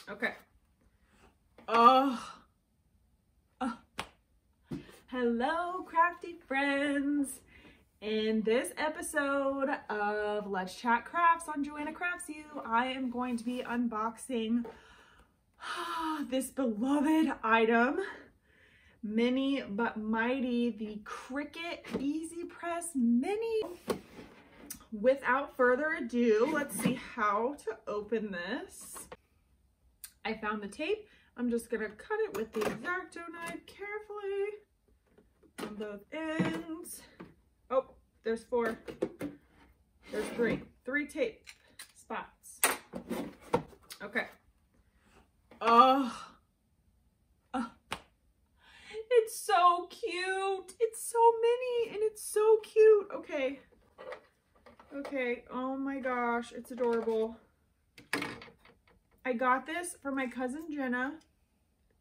Okay. Oh. Hello, crafty friends. In this episode of Let's Chat Crafts on Joanna Crafts You, I am going to be unboxing this beloved item, mini but mighty, the Cricut Easy Press Mini. Without further ado, let's see how to open this. I found the tape. I'm just gonna cut it with the X-Acto knife carefully on both ends. Oh, there's four. There's three tape spots. Okay. Oh, it's so cute. It's so mini and it's so cute. Okay. Okay. Oh my gosh, it's adorable. I got this from my cousin Jenna.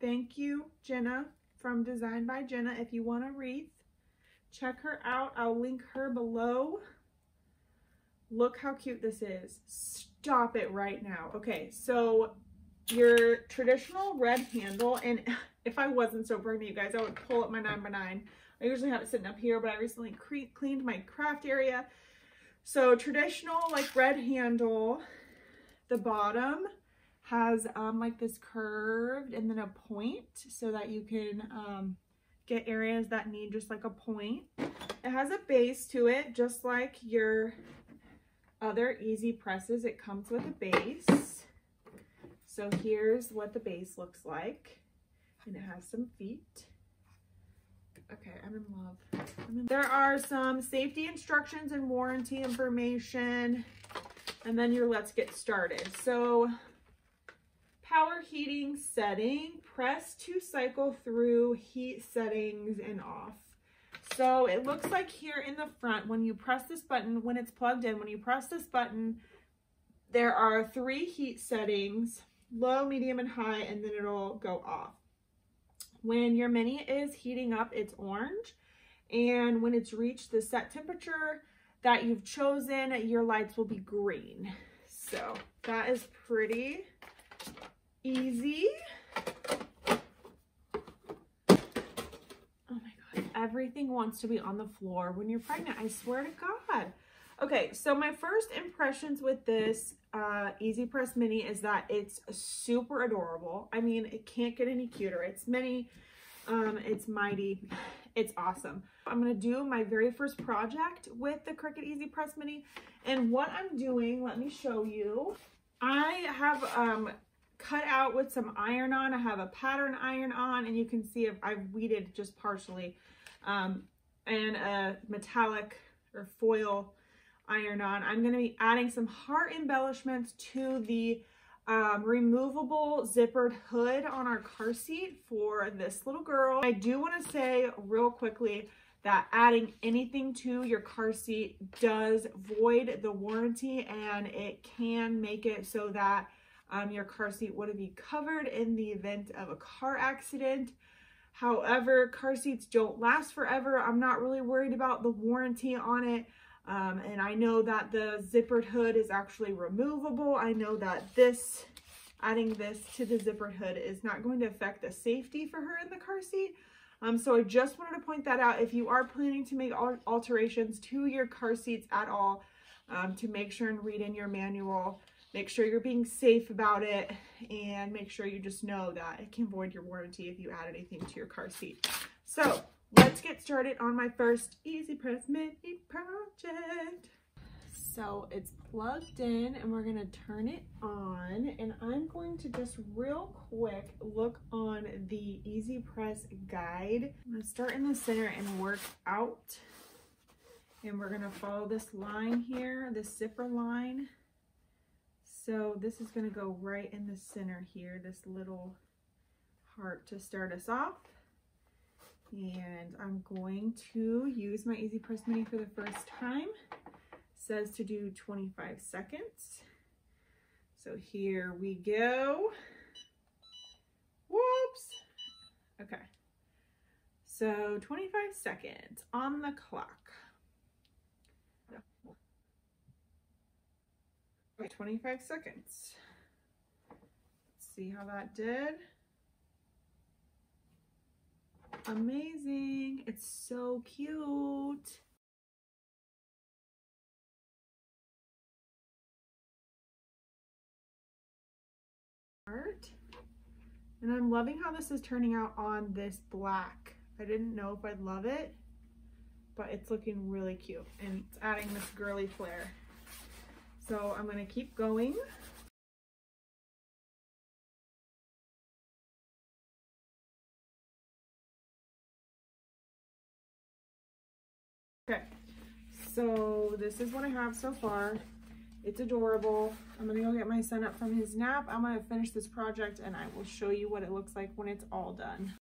Thank you, Jenna, from Designed by Jenna. If you want a wreath, check her out. I'll link her below. Look how cute this is. Stop it right now. Okay, so your traditional red handle, and if I wasn't so pregnant, you guys, I would pull up my 9x9. I usually have it sitting up here, but I recently cleaned my craft area. So traditional, like, red handle, the bottom has like this curved and then a point so that you can get areas that need just like a point. It has a base to it, just like your other easy presses. It comes with a base. So here's what the base looks like, and it has some feet. Okay, I'm in love. There are some safety instructions and warranty information, and then your let's get started. So power heating setting, press to cycle through heat settings and off. So it looks like here in the front, when you press this button, when it's plugged in, when you press this button, there are 3 heat settings, low, medium, and high, and then it'll go off. When your mini is heating up, it's orange. And when it's reached the set temperature that you've chosen, your lights will be green. So that is pretty easy. Oh my God, everything wants to be on the floor when you're pregnant, I swear to God. Okay, so my first impressions with this Easy Press Mini is that it's super adorable. I mean, it can't get any cuter. It's mini, it's mighty, it's awesome. I'm gonna do my very first project with the Cricut Easy Press Mini, and what I'm doing, let me show you. I have cut out with some iron-on. I have a pattern iron-on, and you can see I've weeded just partially, and a metallic or foil iron-on. I'm going to be adding some heart embellishments to the removable zippered hood on our car seat for this little girl. I do want to say real quickly that adding anything to your car seat does void the warranty, and it can make it so that your car seat would be covered in the event of a car accident. However, car seats don't last forever. I'm not really worried about the warranty on it. And I know that the zippered hood is actually removable. I know that adding this to the zippered hood is not going to affect the safety for her in the car seat. So I just wanted to point that out. If you are planning to make alterations to your car seats at all, to make sure and read in your manual, make sure you're being safe about it, and make sure you just know that it can void your warranty if you add anything to your car seat. So let's get started on my first Easy Press Mini project. So it's plugged in, and we're gonna turn it on, and I'm going to just real quick look on the Easy Press guide. I'm gonna start in the center and work out, and we're gonna follow this line here, this zipper line. So this is gonna go right in the center here, this little heart to start us off. And I'm going to use my Easy Press Mini for the first time. It says to do 25 seconds. So here we go. Whoops. Okay. So 25 seconds on the clock. Okay, 25 seconds. Let's see how that did. Amazing. It's so cute. And I'm loving how this is turning out on this black. I didn't know if I'd love it, but it's looking really cute and it's adding this girly flair. So I'm going to keep going. Okay, so this is what I have so far. It's adorable. I'm gonna go get my son up from his nap. I'm gonna finish this project and I will show you what it looks like when it's all done.